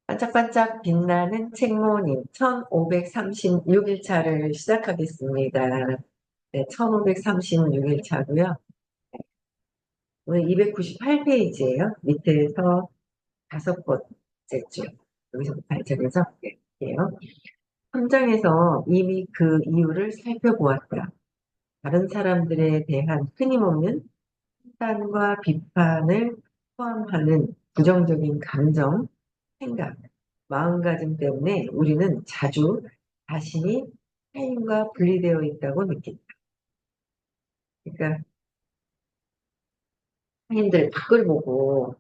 반짝반짝 빛나는 책모님 1536일차를 시작하겠습니다. 네, 1536일차고요. 오늘 298페이지예요. 밑에서 다섯 번째 줄. 여기서부터 발전해서 할게요. 3장에서 이미 그 이유를 살펴보았다. 다른 사람들에 대한 끊임없는 판단과 비판을 포함하는 부정적인 감정, 생각, 마음가짐 때문에 우리는 자주 자신이 타인과 분리되어 있다고 느낀다. 그러니까 타인들 밖을 보고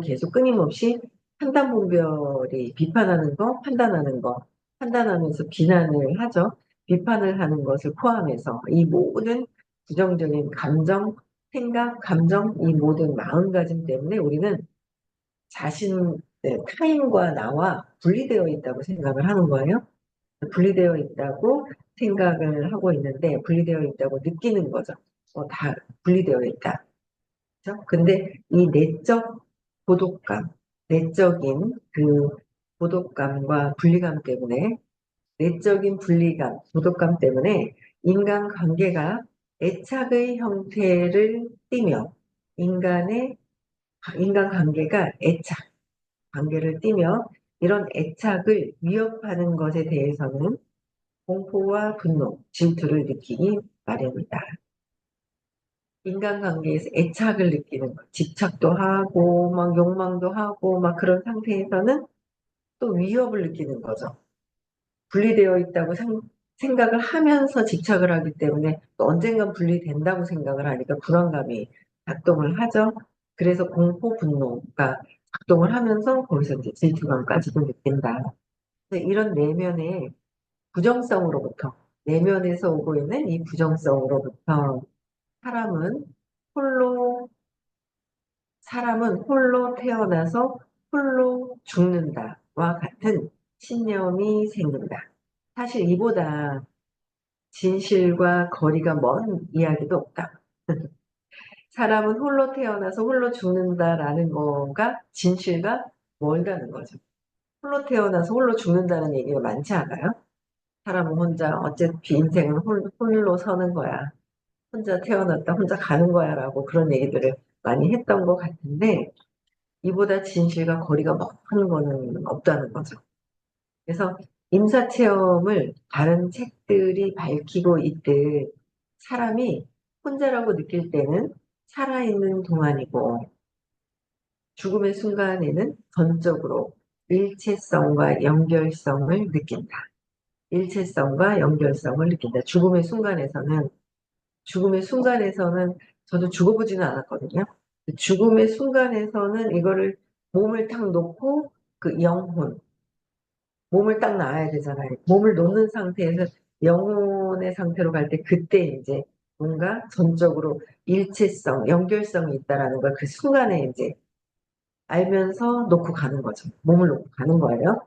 계속 끊임없이 판단분별이 비판하는 거, 판단하는 거, 판단하면서 비난을 하죠. 비판을 하는 것을 포함해서 이 모든 부정적인 감정, 생각, 감정, 이 모든 마음가짐 때문에 우리는 자신, 타인과 나와 분리되어 있다고 생각을 하는 거예요. 분리되어 있다고 생각을 하고 있는데 분리되어 있다고 느끼는 거죠. 다 분리되어 있다. 그렇죠? 근데 이 내적 고독감, 내적인 그 고독감과 분리감 때문에 내적인 분리감, 고독감 때문에 인간관계가 애착의 형태를 띠며 인간의 인간관계가 애착 관계를 띠며 이런 애착을 위협하는 것에 대해서는 공포와 분노, 질투를 느끼기 마련이다. 인간관계에서 애착을 느끼는 것, 집착도 하고, 막 욕망도 하고, 막 그런 상태에서는 또 위협을 느끼는 거죠. 분리되어 있다고 생각을 하면서 집착을 하기 때문에 또 언젠간 분리된다고 생각을 하니까 불안감이 작동을 하죠. 그래서 공포, 분노가 작동을 하면서 거기서 이제 질투감까지도 느낀다. 이런 내면의 부정성으로부터, 내면에서 오고 있는 이 부정성으로부터 사람은 홀로, 사람은 홀로 태어나서 홀로 죽는다와 같은 신념이 생긴다. 사실 이보다 진실과 거리가 먼 이야기도 없다. 사람은 홀로 태어나서 홀로 죽는다라는 거가 진실과 멀다는 거죠. 홀로 태어나서 홀로 죽는다는 얘기가 많지 않아요? 사람은 혼자 어차피 인생은 홀로 서는 거야. 혼자 태어났다 혼자 가는 거야 라고 그런 얘기들을 많이 했던 것 같은데 이보다 진실과 거리가 먼 거는 없다는 거죠. 그래서 임사체험을 다른 책들이 밝히고 있듯 사람이 혼자라고 느낄 때는 살아있는 동안이고 죽음의 순간에는 전적으로 일체성과 연결성을 느낀다. 일체성과 연결성을 느낀다. 죽음의 순간에서는 저도 죽어보지는 않았거든요. 죽음의 순간에서는 이거를 몸을 탁 놓고 그 영혼, 몸을 딱 놔야 되잖아요. 몸을 놓는 상태에서 영혼의 상태로 갈 때 그때 이제 뭔가 전적으로 일체성, 연결성이 있다라는 걸 그 순간에 이제 알면서 놓고 가는 거죠. 몸을 놓고 가는 거예요.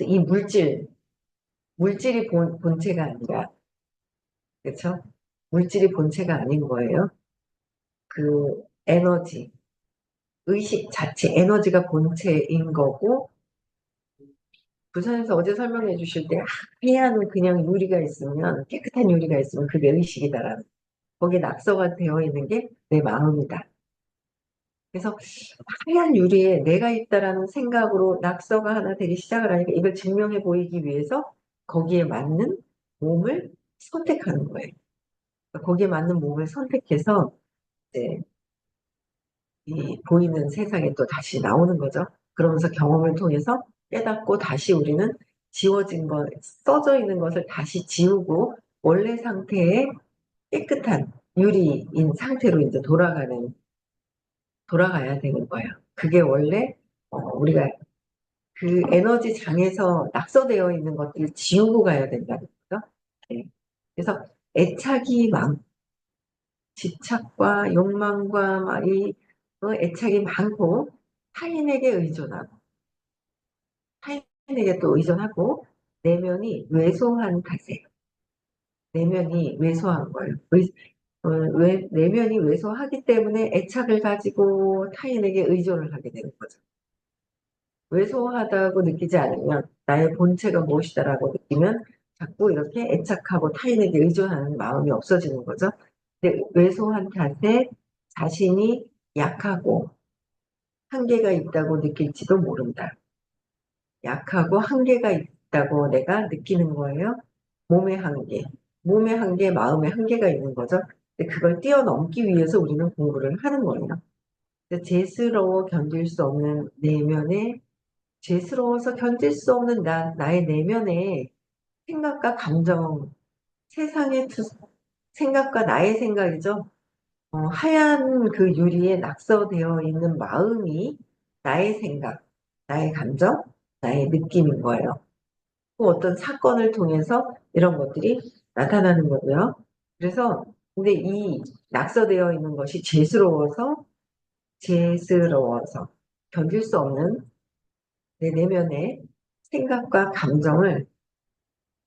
이 물질이 본체가 아니라, 그렇죠? 물질이 본체가 아닌 거예요. 그 에너지, 의식 자체, 에너지가 본체인 거고, 부산에서 어제 설명해 주실 때 하얀 그냥 유리가 있으면, 깨끗한 유리가 있으면 그게 의식이다라는. 거기에 낙서가 되어 있는 게 내 마음이다. 그래서 하얀 유리에 내가 있다라는 생각으로 낙서가 하나 되기 시작을 하니까 이걸 증명해 보이기 위해서 거기에 맞는 몸을 선택하는 거예요. 그러니까 거기에 맞는 몸을 선택해서 이제 이 보이는 세상에 또 다시 나오는 거죠. 그러면서 경험을 통해서 깨닫고 다시 우리는 지워진 것, 써져 있는 것을 다시 지우고 원래 상태의 깨끗한 유리인 상태로 이제 돌아가야 되는 거예요. 그게 원래 우리가 그 에너지 장에서 낙서되어 있는 것들을 지우고 가야 된다는 거죠. 네. 그래서 애착이 집착과 욕망과 막이 애착이 많고 타인에게 의존하고 타인에게 또 의존하고 내면이 왜소한 탓에 내면이 왜소한 거예요. 내면이 왜소하기 때문에 애착을 가지고 타인에게 의존을 하게 되는 거죠. 왜소하다고 느끼지 않으면 나의 본체가 무엇이다라고 느끼면 자꾸 이렇게 애착하고 타인에게 의존하는 마음이 없어지는 거죠. 근데 왜소한 탓에 자신이 약하고 한계가 있다고 느낄지도 모른다. 약하고 한계가 있다고 내가 느끼는 거예요. 몸의 한계, 몸의 한계, 마음의 한계가 있는 거죠. 근데 그걸 뛰어넘기 위해서 우리는 공부를 하는 거예요. 근데 죄스러워 견딜 수 없는 내면의 죄스러워서 견딜 수 없는 나의 내면의 생각과 감정, 세상의 생각과 나의 생각이죠. 하얀 그 유리에 낙서되어 있는 마음이 나의 생각, 나의 감정, 나의 느낌인 거예요. 또 어떤 사건을 통해서 이런 것들이 나타나는 거고요. 그래서 근데 이 낙서되어 있는 것이 죄스러워서 견딜 수 없는 내 내면의 생각과 감정을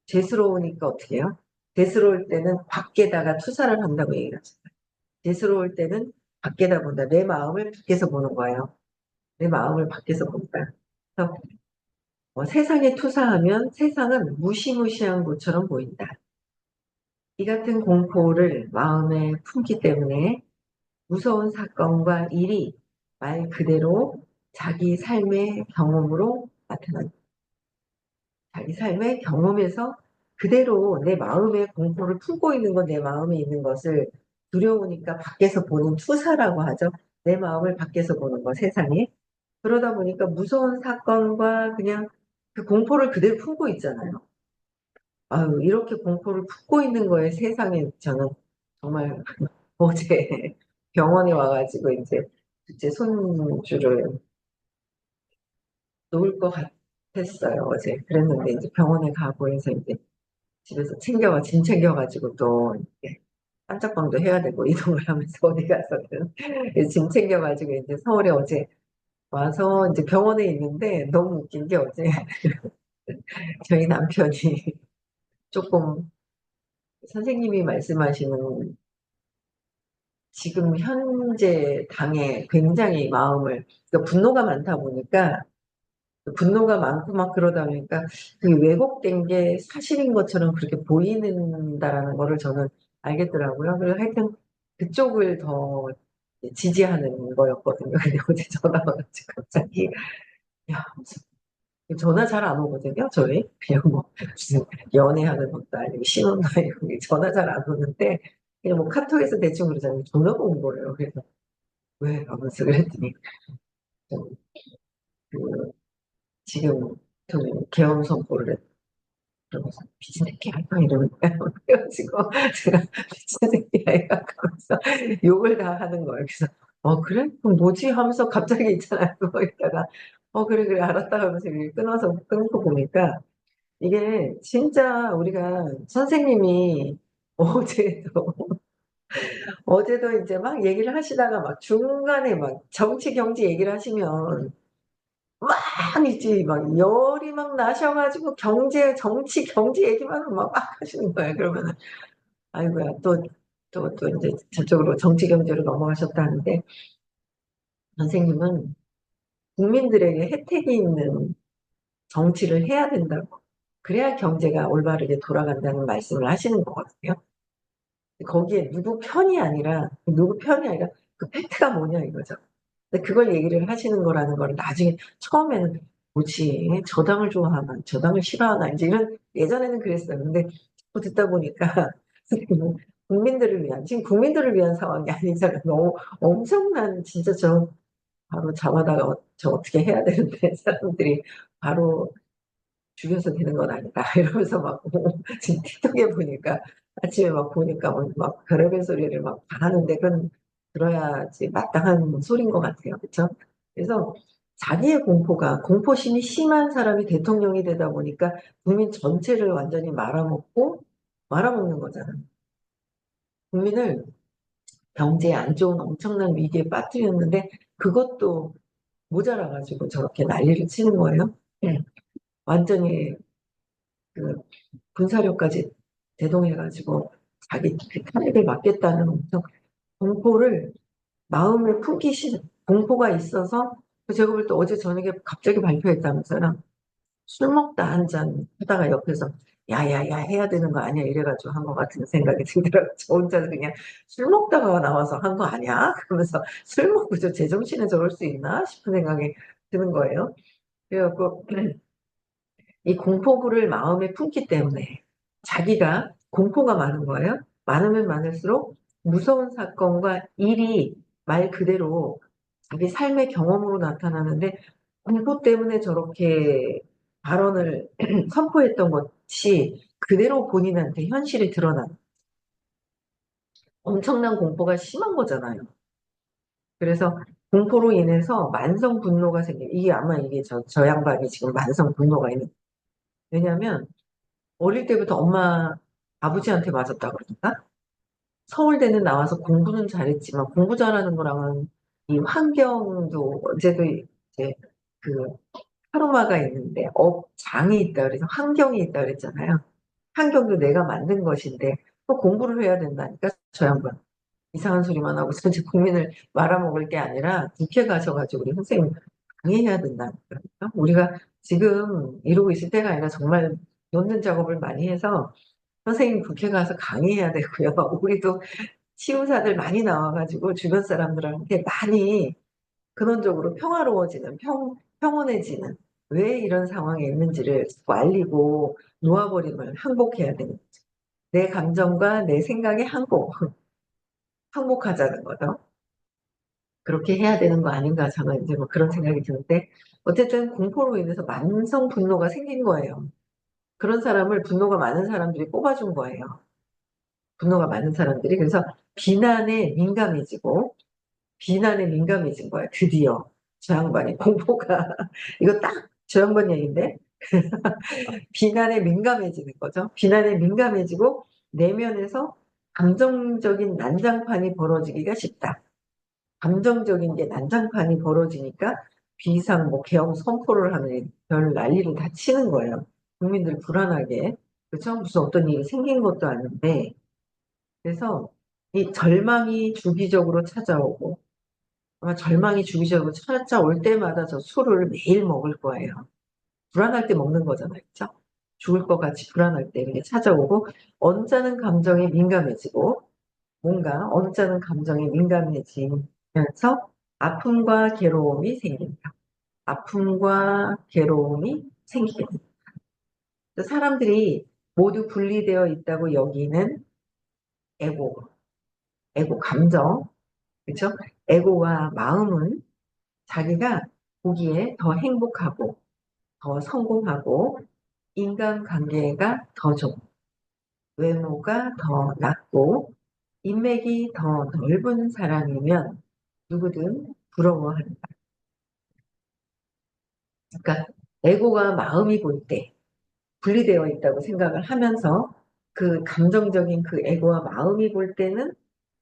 죄스러우니까 어떻게 해요? 죄스러울 때는 밖에다가 투사를 한다고 얘기를 하잖아요. 죄스러울 때는 밖에다 본다. 내 마음을 밖에서 보는 거예요. 내 마음을 밖에서 본다. 그래서 세상에 투사하면 세상은 무시무시한 것처럼 보인다. 이 같은 공포를 마음에 품기 때문에 무서운 사건과 일이 말 그대로 자기 삶의 경험으로 나타난다. 자기 삶의 경험에서 그대로 내 마음의 공포를 품고 있는 건 내 마음에 있는 것을 두려우니까 밖에서 보는 투사라고 하죠. 내 마음을 밖에서 보는 거, 세상에. 그러다 보니까 무서운 사건과 그냥 그 공포를 그대로 품고 있잖아요. 아유, 이렇게 공포를 품고 있는 거에 세상에 저는 정말 어제 병원에 와가지고 이제 둘째 손주를 놓을 것 같았어요. 어제. 그랬는데 이제 병원에 가고 해서 이제 집에서 짐 챙겨가지고 또 이렇게 깜짝방도 해야 되고 이동을 하면서 어디 가서는 짐 챙겨가지고 이제 서울에 어제 와서 이제 병원에 있는데 너무 웃긴 게 어제 저희 남편이 조금 선생님이 말씀하시는 지금 현재 당에 굉장히 마음을 그러니까 분노가 많다 보니까 분노가 많고 막 그러다 보니까 그게 왜곡된 게 사실인 것처럼 그렇게 보이는다라는 거를 저는 알겠더라고요. 그래서 하여튼 그쪽을 더 지지하는 거였거든요. 근데 어제 전화 와가지고 갑자기 야 무슨 전화 잘 안 오거든요. 저희 그냥 뭐 무슨 연애하는 것도 아니고 신혼도 아니고 전화 잘 안 오는데 그냥 뭐 카톡에서 대충 그러잖아요. 전화가 온 거예요. 그래서 왜? 하면서 그랬더니 좀 그 지금 좀 계엄 선포를 그러면서 미친 새끼야 이거 이러는 거예요. 그래가지고 제가 미친 새끼야 이거 하면서 욕을 다 하는 거예요. 그래서 그래? 그럼 뭐지? 하면서 갑자기 있잖아요. 그거 있다가 그래 그래 알았다 하면서 이렇게 끊고 보니까 이게 진짜 우리가 선생님이 어제도 어제도 이제 막 얘기를 하시다가 막 중간에 막 정치 경제 얘기를 하시면 막 이제 막 열이 막 나셔가지고 정치 경제 얘기만 막 하시는 거예요. 그러면은 아이고야 또 이제 저쪽으로 정치 경제로 넘어가셨다는데 선생님은 국민들에게 혜택이 있는 정치를 해야 된다고. 그래야 경제가 올바르게 돌아간다는 말씀을 하시는 거거든요. 거기에 누구 편이 아니라 그 팩트가 뭐냐 이거죠. 근데 그걸 얘기를 하시는 거라는 걸 나중에 처음에는 뭐지 저 당을 좋아하나 저 당을 싫어하나 이제 이런 예전에는 그랬어요. 근데 자꾸 듣다 보니까 선생님은 국민들을 위한 지금 국민들을 위한 상황이 아니잖아요. 너무 엄청난 진짜 저 바로 잡아다가 저 어떻게 해야 되는데 사람들이 바로 죽여서 되는 건 아니다. 이러면서 막, 지금 틱톡에 보니까, 아침에 막 보니까 막 별의별 소리를 막 다 하는데, 그건 들어야지 마땅한 소리인 것 같아요. 그쵸? 그래서 자기의 공포심이 심한 사람이 대통령이 되다 보니까 국민 전체를 완전히 말아먹는 거잖아요. 국민을 경제에 안 좋은 엄청난 위기에 빠뜨렸는데, 그것도 모자라가지고 저렇게 난리를 치는 거예요. 네. 완전히 그 군사력까지 대동해가지고 자기 그 탄핵을 막겠다는 엄청 공포를 마음에 공포가 있어서 제가 볼 때 어제 저녁에 갑자기 발표했다면서요. 술 먹다 한 잔 하다가 옆에서 야야야 해야 되는 거 아니야 이래가지고 한 것 같은 생각이 들더라고요. 저 혼자 그냥 술 먹다가 나와서 한 거 아니야? 그러면서 술 먹고 저 제정신에 저럴 수 있나 싶은 생각이 드는 거예요. 그래갖고 이 공포를 마음에 품기 때문에 자기가 공포가 많은 거예요. 많으면 많을수록 무서운 사건과 일이 말 그대로 자기 삶의 경험으로 나타나는데 공포 때문에 저렇게 발언을 선포했던 것이 그대로 본인한테 현실이 드러나는 엄청난 공포가 심한 거잖아요. 그래서 공포로 인해서 만성 분노가 이게 아마 이게 저 양반이 지금 만성 분노가 있는, 왜냐면 어릴 때부터 엄마, 아버지한테 맞았다 그러니까 서울대는 나와서 공부는 잘했지만 공부 잘하는 거랑은 이 환경도 어제도 이제 그 하루마가 있는데 장이 있다 그래서 환경이 있다 그랬잖아요. 환경도 내가 만든 것인데 또 공부를 해야 된다니까 저 양반 이상한 소리만 하고 이제 국민을 말아먹을 게 아니라 국회 가셔가지고 우리 선생님 강의해야 된다니까. 우리가 지금 이러고 있을 때가 아니라 정말 놓는 작업을 많이 해서 선생님 국회 가서 강의해야 되고요. 우리도 치유사들 많이 나와가지고 주변 사람들한테 많이 근원적으로 평화로워지는, 평온해지는, 왜 이런 상황에 있는지를 자꾸 알리고 놓아버림을 항복해야 되는 거죠. 내 감정과 내 생각의 항복하자는 거죠. 그렇게 해야 되는 거 아닌가 저는 이제 뭐 그런 생각이 드는데 어쨌든 공포로 인해서 만성 분노가 생긴 거예요. 그런 사람을 분노가 많은 사람들이 뽑아준 거예요. 분노가 많은 사람들이. 그래서 비난에 민감해지고 비난에 민감해진 거야. 드디어 저 양반이 공포가 이거 딱 저 양반 얘기인데 비난에 민감해지는 거죠. 비난에 민감해지고 내면에서 감정적인 난장판이 벌어지기가 쉽다. 감정적인 게 난장판이 벌어지니까 비상 뭐 계엄 선포를 하는 별 난리를 다 치는 거예요. 국민들 불안하게. 그렇죠? 무슨 어떤 일이 생긴 것도 아닌데. 그래서 이 절망이 주기적으로 찾아오고 아마 절망이 주기적으로 찾아올 때마다 저 술을 매일 먹을 거예요. 불안할 때 먹는 거잖아요. 그렇죠? 죽을 것 같이 불안할 때 이게 찾아오고 언짢은 감정에 민감해지고 뭔가 언짢은 감정에 민감해지면서 아픔과 괴로움이 생긴다. 아픔과 괴로움이 생기게 된다. 사람들이 모두 분리되어 있다고 여기는 에고, 에고 감정, 그렇죠? 에고와 마음은 자기가 보기에 더 행복하고 더 성공하고 인간관계가 더 좋고 외모가 더 낫고 인맥이 더 넓은 사람이면 누구든 부러워한다. 그러니까 에고가 마음이 볼 때 분리되어 있다고 생각을 하면서 그 감정적인 그 에고와 마음이 볼 때는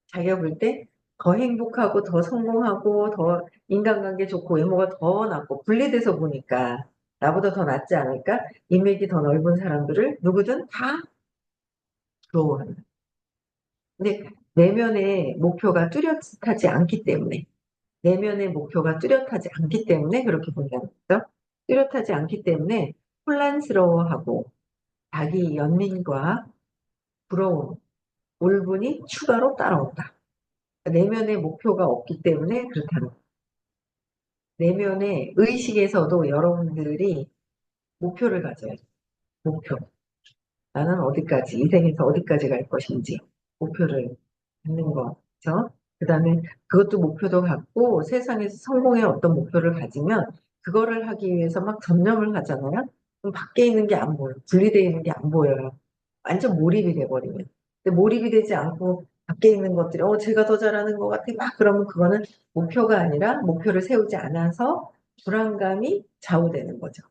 자기가 볼 때 더 행복하고 더 성공하고 더 인간관계 좋고 외모가 더 낫고 분리돼서 보니까 나보다 더 낫지 않을까? 인맥이 더 넓은 사람들을 누구든 다 부러워한다. 근데 내면의 목표가 뚜렷하지 않기 때문에 내면의 목표가 뚜렷하지 않기 때문에 그렇게 본다는 거죠. 뚜렷하지 않기 때문에 혼란스러워하고 자기 연민과 부러움, 울분이 추가로 따라온다. 내면의 목표가 없기 때문에 그렇다는 거예요. 내면의 의식에서도 여러분들이 목표를 가져야 돼요. 목표. 나는 어디까지, 이 생에서 어디까지 갈 것인지 목표를 갖는 거죠. 그 다음에 그것도 목표도 갖고 세상에서 성공의 어떤 목표를 가지면 그거를 하기 위해서 막 전념을 하잖아요. 그럼 밖에 있는 게 안 보여요. 분리되어 있는 게 안 보여요. 완전 몰입이 돼버리면. 근데 몰입이 되지 않고 밖에 있는 것들이 제가 더 잘하는 것 같아. 막 그러면 그거는 목표가 아니라 목표를 세우지 않아서 불안감이 좌우되는 거죠.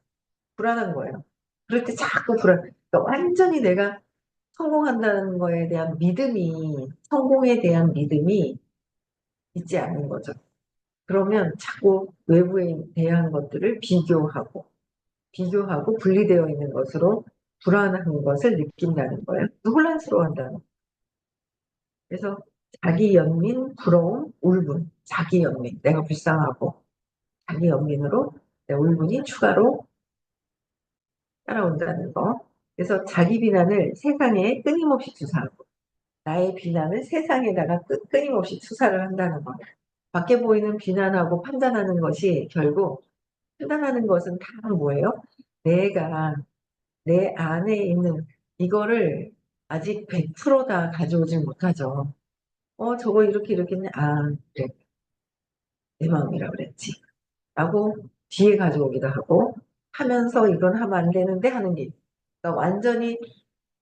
불안한 거예요. 그럴 때 자꾸 그러니까 완전히 내가 성공한다는 거에 대한 믿음이, 성공에 대한 믿음이 있지 않는 거죠. 그러면 자꾸 외부에 대한 것들을 비교하고 분리되어 있는 것으로 불안한 것을 느낀다는 거예요. 혼란스러워한다는 거예요. 그래서 자기 연민, 부러움, 울분, 자기 연민, 내가 불쌍하고 자기 연민으로 내 울분이 추가로 따라온다는 거. 그래서 자기 비난을 세상에 끊임없이 투사하고 나의 비난을 세상에다가 끊임없이 투사를 한다는 거. 밖에 보이는 비난하고 판단하는 것이 결국 판단하는 것은 다 뭐예요? 내가 내 안에 있는 이거를 아직 100%다 가져오질 못하죠. 저거 이렇게 했네. 아, 그래. 내 마음이라 그랬지. 라고 뒤에 가져오기도 하고 하면서 이건 하면 안 되는데 하는 게 그러니까 완전히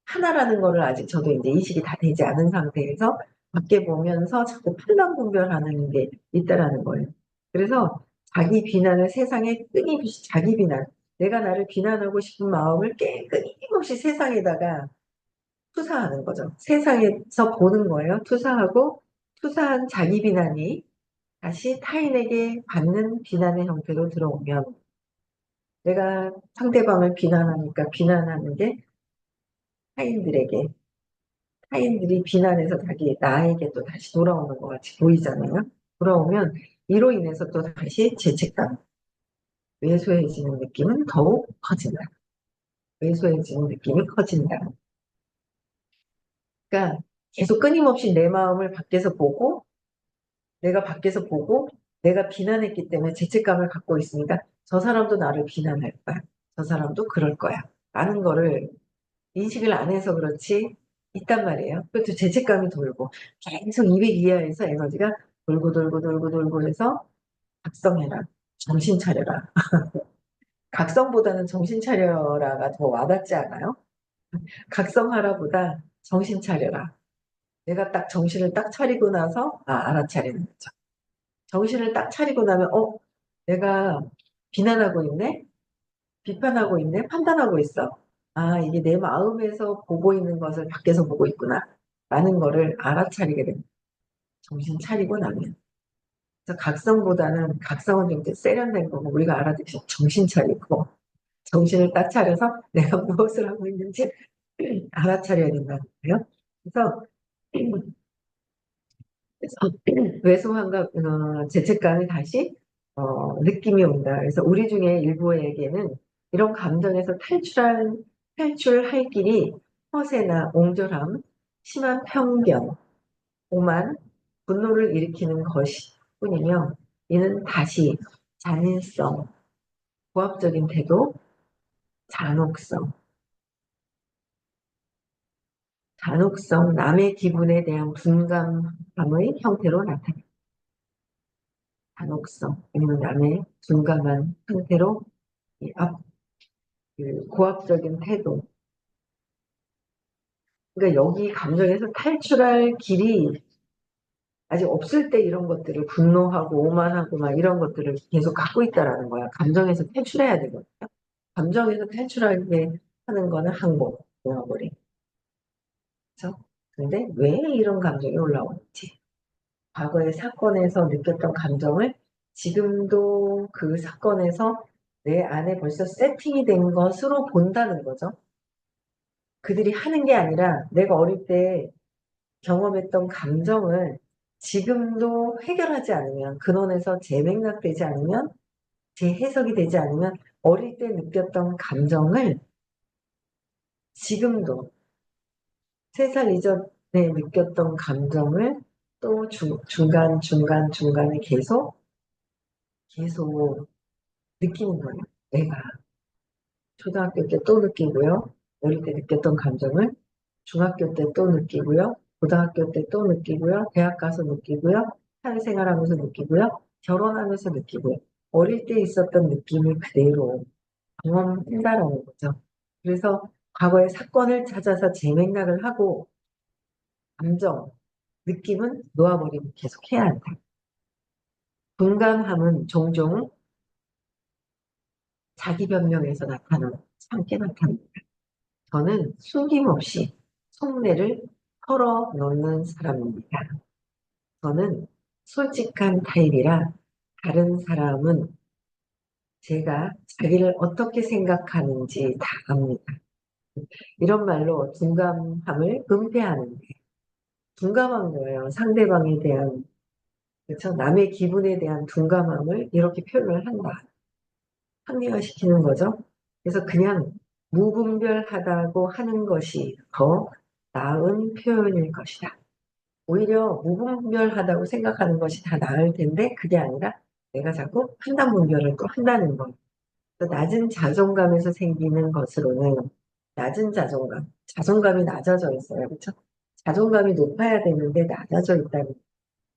하나라는 거를 아직 저도 이제 인식이 다 되지 않은 상태에서 밖에 보면서 자꾸 판단분별하는 게 있다라는 거예요. 그래서 자기 비난을 세상에 끊임없이 자기 비난, 내가 나를 비난하고 싶은 마음을 끊임없이 세상에다가 투사하는 거죠. 세상에서 보는 거예요. 투사하고 투사한 자기 비난이 다시 타인에게 받는 비난의 형태로 들어오면 내가 상대방을 비난하니까 비난하는 게 타인들에게 타인들이 비난해서 나에게 또 다시 돌아오는 것 같이 보이잖아요. 돌아오면 이로 인해서 또 다시 죄책감, 왜소해지는 느낌은 더욱 커진다. 왜소해지는 느낌이 커진다. 그러니까 계속 끊임없이 내 마음을 밖에서 보고 내가 밖에서 보고 내가 비난했기 때문에 죄책감을 갖고 있으니까 저 사람도 나를 비난할 거야. 저 사람도 그럴 거야. 라는 거를 인식을 안 해서 그렇지 있단 말이에요. 그것도 죄책감이 돌고 계속 200 이하에서 에너지가 돌고 돌고 돌고 돌고 해서 각성해라. 정신 차려라. 각성보다는 정신 차려라가 더 와닿지 않아요? 각성하라보다 정신 차려라. 내가 딱 정신을 딱 차리고 나서 알아차리는 거죠. 정신을 딱 차리고 나면 내가 비난하고 있네? 비판하고 있네? 판단하고 있어. 이게 내 마음에서 보고 있는 것을 밖에서 보고 있구나. 라는 거를 알아차리게 됩니다. 정신 차리고 나면. 그래서 각성은 좀 세련된 거고, 우리가 알아듣기 정신 차리고, 정신을 딱 차려서 내가 무엇을 하고 있는지 알아차려야 된다는 거예요. 그래서, 왜소함과 죄책감이 다시 느낌이 온다. 그래서 우리 중에 일부에게는 이런 감정에서 탈출할 길이 허세나 옹졸함, 심한 편견, 오만, 분노를 일으키는 것이 뿐이며 이는 다시 잔인성, 고압적인 태도, 잔혹성, 남의 기분에 대한 둔감함의 형태로 나타납니다. 잔혹성, 아니면 남의 둔감한 상태로 이 고압적인 태도. 그러니까 여기 감정에서 탈출할 길이 아직 없을 때 이런 것들을 분노하고 오만하고 막 이런 것들을 계속 갖고 있다라는 거야. 감정에서 탈출해야 되거든요. 감정에서 탈출하게 하는 거는 항복, 모아버림. 그렇죠? 근데 왜 이런 감정이 올라오는지, 과거의 사건에서 느꼈던 감정을 지금도 그 사건에서 내 안에 벌써 세팅이 된 것으로 본다는 거죠. 그들이 하는 게 아니라 내가 어릴 때 경험했던 감정을 지금도 해결하지 않으면, 근원에서 재맥락되지 않으면, 재해석이 되지 않으면 어릴 때 느꼈던 감정을 지금도 3살 이전에 느꼈던 감정을 또 중간에 계속 느끼는 거예요. 내가 초등학교 때 또 느끼고요. 어릴 때 느꼈던 감정을 중학교 때 또 느끼고요. 고등학교 때 또 느끼고요. 대학 가서 느끼고요. 사회생활하면서 느끼고요. 결혼하면서 느끼고요. 어릴 때 있었던 느낌을 그대로 경험한다라는 거죠. 그래서 과거의 사건을 찾아서 재맥락을 하고 감정, 느낌은 놓아버리고 계속 해야 한다. 분간함은 종종 자기 변명에서 함께 나타납니다. 저는 숨김없이 속내를 털어놓는 사람입니다. 저는 솔직한 타입이라 다른 사람은 제가 자기를 어떻게 생각하는지 다 압니다. 이런 말로 둔감함을 은폐하는데 둔감한 거예요. 상대방에 대한 그렇죠? 남의 기분에 대한 둔감함을 이렇게 표현을 한다. 합리화시키는 거죠. 그래서 그냥 무분별하다고 하는 것이 더 나은 표현일 것이다. 오히려 무분별하다고 생각하는 것이 다 나을 텐데 그게 아니라 내가 자꾸 판단 분별을 또 한다는 거. 낮은 자존감에서 생기는 것으로는 낮은 자존감, 자존감이 낮아져 있어요. 그렇죠? 자존감이 높아야 되는데 낮아져 있다는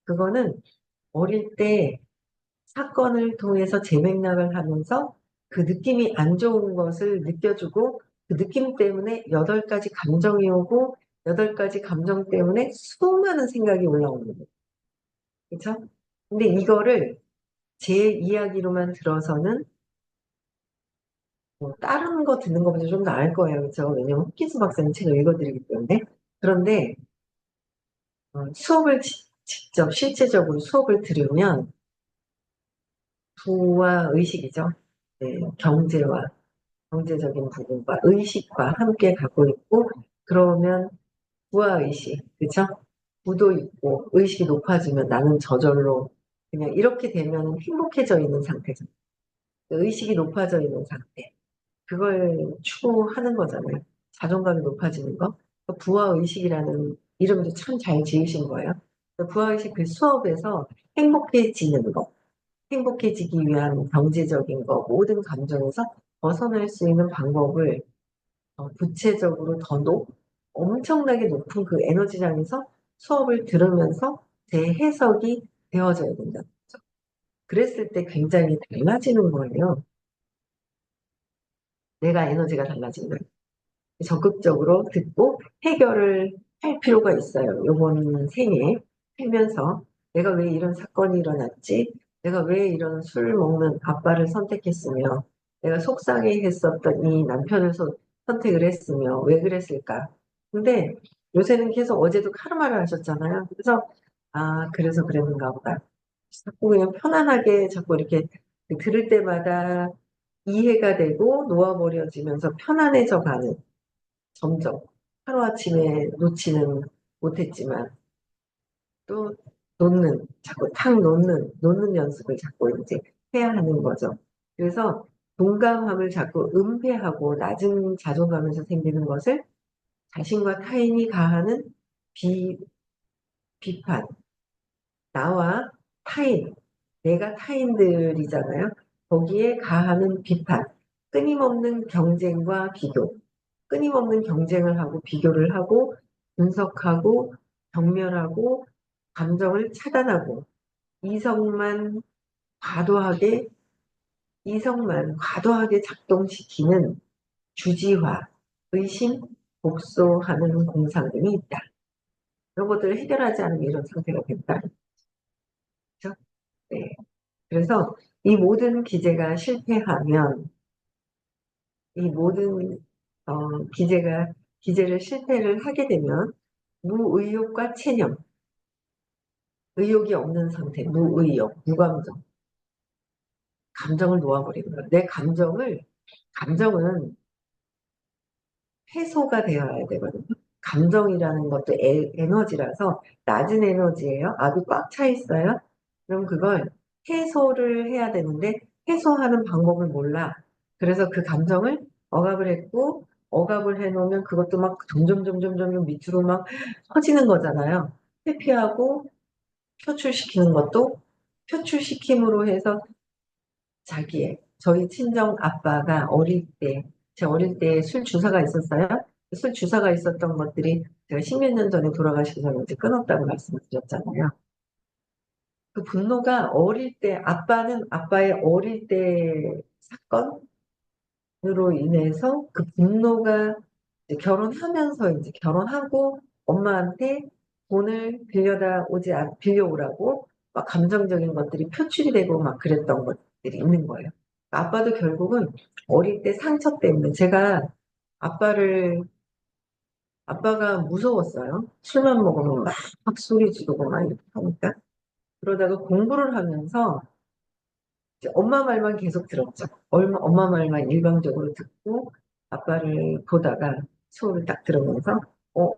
그거는 어릴 때 사건을 통해서 재맥락을 하면서 그 느낌이 안 좋은 것을 느껴주고 그 느낌 때문에 8가지 감정이 오고 8가지 감정 때문에 수많은 생각이 올라오는 거예요. 그렇죠? 근데 이거를 제 이야기로만 들어서는 뭐 다른 거 듣는 것보다 좀 나을 거예요. 그렇죠? 왜냐면 홉킨스 박사님 책을 읽어드리기 때문에. 그런데 수업을 직접 실제적으로 수업을 들으면 부와 의식이죠. 네, 경제적인 부분과 의식과 함께 가고 있고 그러면 부와 의식, 그렇죠? 부도 있고 의식이 높아지면 나는 저절로 그냥 이렇게 되면 행복해져 있는 상태죠. 의식이 높아져 있는 상태. 그걸 추구하는 거잖아요. 자존감이 높아지는 거. 부와 의식이라는 이름도 참 잘 지으신 거예요. 부와 의식 그 수업에서 행복해지는 거. 행복해지기 위한 경제적인 거, 모든 감정에서 벗어날 수 있는 방법을 구체적으로 엄청나게 높은 그 에너지장에서 수업을 들으면서 재해석이 되어져야 된다. 그랬을 때 굉장히 달라지는 거예요. 내가 에너지가 달라진다. 적극적으로 듣고 해결을 할 필요가 있어요. 요번 생에 살면서 내가 왜 이런 사건이 일어났지? 내가 왜 이런 술 먹는 아빠를 선택했으며 내가 속상해 했었던 이 남편을 선택을 했으며 왜 그랬을까? 근데 요새는 계속 어제도 카르마를 하셨잖아요. 그래서 그래서 그랬는가 보다. 자꾸 그냥 편안하게 자꾸 이렇게 들을 때마다 이해가 되고 놓아버려지면서 편안해져 가는 점점 하루아침에 놓지는 못했지만 또 자꾸 탁 놓는 연습을 자꾸 이제 해야 하는 거죠. 그래서 동감함을 자꾸 은폐하고 낮은 자존감에서 생기는 것을 자신과 타인이 가하는 비, 비판, 나와 타인, 내가 타인들이잖아요. 거기에 가하는 비판, 끊임없는 경쟁과 비교, 끊임없는 경쟁을 하고 비교를 하고 분석하고 경멸하고 감정을 차단하고 이성만 과도하게 이성만 과도하게 작동시키는 주지화, 의심, 복소하는 공상들이 있다. 그런 것들을 해결하지 않으면 이런 상태가 된다. 그렇죠? 네. 그래서 이 모든 이 모든 기제를 실패를 하게 되면 무의욕과 체념, 의욕이 없는 상태, 무의욕, 무감정, 감정을 놓아버리는 거예요. 감정은 해소가 되어야 되거든요. 감정이라는 것도 에너지라서 낮은 에너지예요. 압이 꽉 차 있어요. 그럼 그걸 해소를 해야 되는데 해소하는 방법을 몰라. 그래서 그 감정을 억압을 했고 억압을 해놓으면 그것도 막 점점 밑으로 막 퍼지는 거잖아요. 회피하고 표출시키는 것도 표출시킴으로 해서 저희 친정 아빠가 제 어릴 때 술 주사가 있었어요. 술 주사가 있었던 것들이 제가 십몇 년 전에 돌아가시기 전에 이제 끊었다고 말씀을 드렸잖아요. 그 분노가 아빠는 아빠의 어릴 때 사건으로 인해서 그 분노가 이제 결혼하면서 이제 결혼하고 엄마한테 돈을 빌려오라고 막 감정적인 것들이 표출이 되고 막 그랬던 것들이 있는 거예요. 아빠도 결국은 어릴 때 상처 때문에 아빠를, 아빠가 무서웠어요. 술만 먹으면 막 소리 지르고 막 이렇게 하니까. 그러다가 공부를 하면서 이제 엄마 말만 계속 들었죠. 엄마 말만 일방적으로 듣고 아빠를 보다가 수업을 딱 들으면서 어,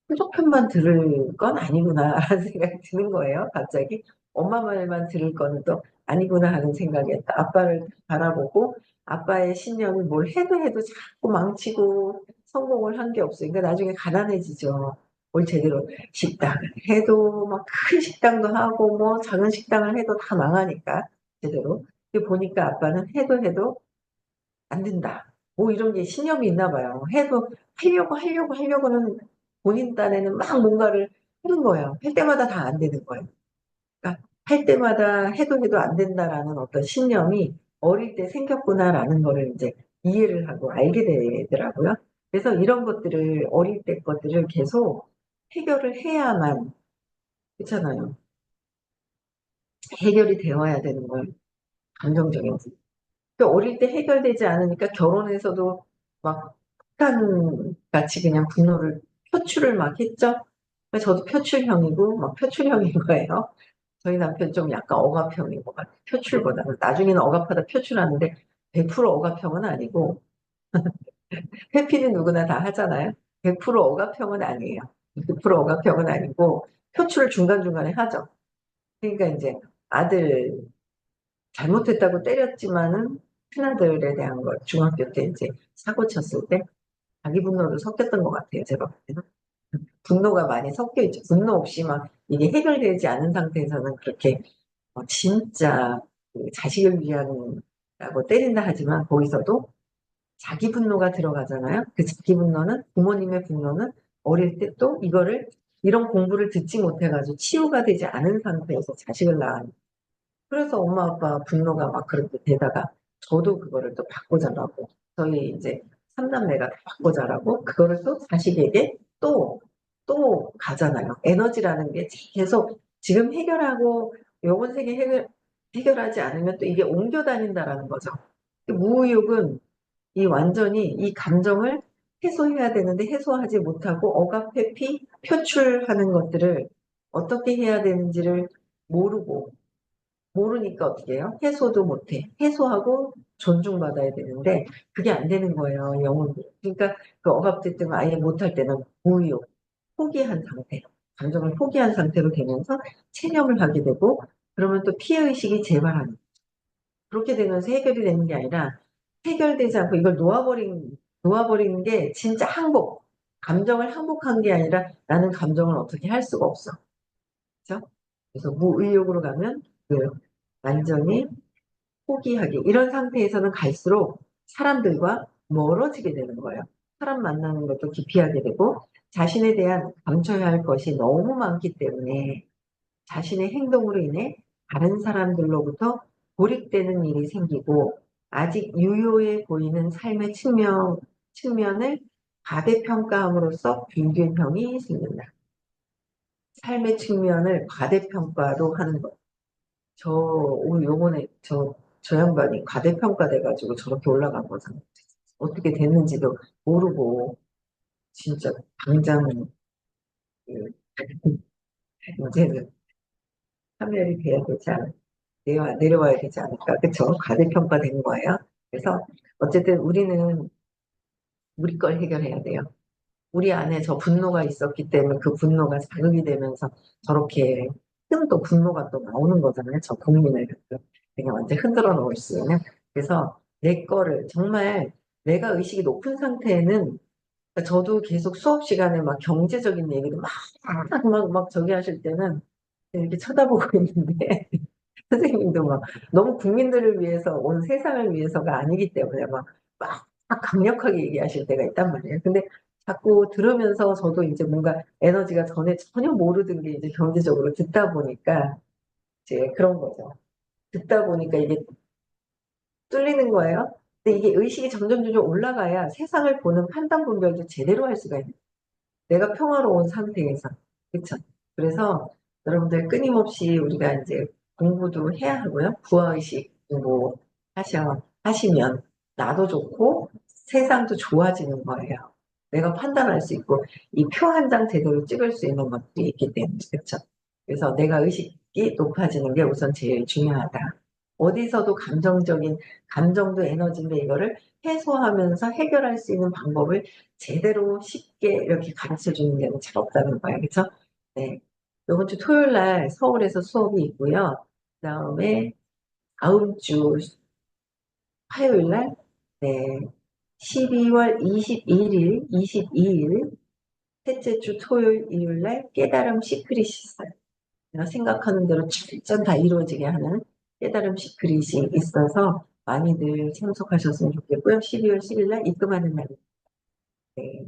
한쪽 편만 들을 건 아니구나라는 생각이 드는 거예요. 갑자기 엄마 말만 들을 거는 또 아니구나 하는 생각에 아빠를 바라보고 아빠의 신념이 뭘 해도 해도 자꾸 망치고 성공을 한 게 없으니까 나중에 가난해지죠. 뭘 제대로 식당을 해도 막 큰 식당도 하고 뭐 작은 식당을 해도 다 망하니까 제대로. 보니까 아빠는 해도 해도 안 된다. 뭐 이런 게 신념이 있나 봐요. 해도 하려고는 본인 딴에는 막 뭔가를 하는 거예요. 할 때마다 다 안 되는 거예요. 그러니까 할 때마다 해도 안 된다라는 어떤 신념이 어릴 때 생겼구나라는 거를 이제 이해를 하고 알게 되더라고요. 그래서 이런 것들을 어릴 때 것들을 계속 해결을 해야만 그렇잖아요. 해결이 되어야 되는 걸 감정적인 어릴 때 해결되지 않으니까 결혼해서도 막 폭탄같이 그냥 분노를 표출을 막 했죠. 저도 표출형이고 막 표출형인 거예요. 저희 남편 좀 약간 억압형인 것 같아요. 표출보다는 나중에는 억압하다 표출하는데 100% 억압형은 아니고 회피는 누구나 다 하잖아요. 100% 억압형은 아니에요. 100% 억압형은 아니고 표출을 중간중간에 하죠. 그러니까 이제 아들 잘못했다고 때렸지만은 큰아들에 대한 거 중학교 때 이제 사고 쳤을 때 자기 분노도 섞였던 것 같아요. 제가 볼 때는. 분노가 많이 섞여 있죠. 분노 없이 막 이게 해결되지 않은 상태에서는 그렇게 진짜 그 자식을 위한다고 때린다 하지만 거기서도 자기 분노가 들어가잖아요. 그 자기 분노는 부모님의 분노는 어릴 때 또 이거를 이런 공부를 듣지 못해가지고 치유가 되지 않은 상태에서 자식을 낳은 그래서 엄마 아빠 분노가 막 그렇게 되다가 저도 그거를 또 받고 자라고 저희 이제 삼남매가 다 받고 자라고 그거를 또 자식에게 또 가잖아요. 에너지라는 게 계속 지금 해결하고 요번 생에 해결하지 않으면 또 이게 옮겨 다닌다라는 거죠. 무의욕은 이 완전히 이 감정을 해소해야 되는데 해소하지 못하고 억압 회피 표출하는 것들을 어떻게 해야 되는지를 모르고 모르니까 어떻게 해요? 해소도 못해. 해소하고 존중받아야 되는데 그게 안 되는 거예요. 영혼이. 그러니까 그 억압될 때는 아예 못할 때는 무의욕, 포기한 상태, 감정을 포기한 상태로 되면서 체념을 하게 되고 그러면 또 피해의식이 재발하는 거예요. 그렇게 되면서 해결이 되는 게 아니라 해결되지 않고 이걸 놓아버리는 게 진짜 항복. 감정을 항복한 게 아니라 나는 감정을 어떻게 할 수가 없어. 그렇죠? 그래서 무의욕으로 가면 그 완전히 포기하기. 이런 상태에서는 갈수록 사람들과 멀어지게 되는 거예요. 사람 만나는 것도 기피하게 되고 자신에 대한 감춰야 할 것이 너무 많기 때문에 자신의 행동으로 인해 다른 사람들로부터 고립되는 일이 생기고 아직 유효해 보이는 삶의 측면을 과대평가함으로써 불균형이 생긴다. 삶의 측면을 과대평가로 하는 것. 오늘 요번에 저 양반이 과대평가돼가지고 저렇게 올라간 거잖아요. 어떻게 됐는지도 모르고, 진짜, 당장, 그, 이제는 판별이 돼야 되지 않을까. 내려와야 되지 않을까. 그쵸? 과대평가된 거예요. 그래서, 어쨌든 우리는 우리 걸 해결해야 돼요. 우리 안에 저 분노가 있었기 때문에 그 분노가 자극이 되면서 저렇게 또 분노가 또 나오는 거잖아요. 저 국민을 그냥 완전 흔들어 놓을 수 있는. 그래서 내 거를 정말 내가 의식이 높은 상태에는 저도 계속 수업 시간에 막 경제적인 얘기도 막 저기 하실 때는 이렇게 쳐다보고 있는데 선생님도 막 너무 국민들을 위해서 온 세상을 위해서가 아니기 때문에 막 강력하게 얘기하실 때가 있단 말이에요. 근데 자꾸 들으면서 저도 이제 뭔가 에너지가 전혀 모르던 게 이제 경제적으로 듣다 보니까 이제 그런 거죠. 듣다 보니까 이게 뚫리는 거예요. 근데 이게 의식이 점점 올라가야 세상을 보는 판단 분별도 제대로 할 수가 있는 내가 평화로운 상태에서. 그쵸? 그래서 여러분들 끊임없이 우리가 이제 공부도 해야 하고요. 부화의식 공부 하시면 나도 좋고 세상도 좋아지는 거예요. 내가 판단할 수 있고 이 표 한 장 제대로 찍을 수 있는 것들이 있기 때문에. 그쵸? 그래서 내가 의식이 높아지는 게 우선 제일 중요하다. 어디서도 감정도 에너지인데 이거를 해소하면서 해결할 수 있는 방법을 제대로 쉽게 이렇게 가르쳐 주는 데는 잘 없다는 거야. 그쵸? 네. 이번 주 토요일 날 서울에서 수업이 있고요. 그다음에 다음 주 화요일 날, 네. 12월 21일, 22일, 셋째 주 토요일, 일요일 날 깨달음 시크릿이 있어요. 내가 생각하는 대로 철전 다 이루어지게 하는 깨달음 시크릿이 있어서 많이들 참석하셨으면 좋겠고요. 12월 10일 날 입금하는 날, 네,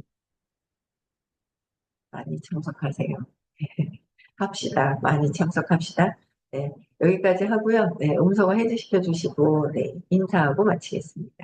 많이 참석하세요. 합시다. 많이 참석합시다. 네, 여기까지 하고요. 네, 음성화 해제시켜 주시고, 네, 인사하고 마치겠습니다.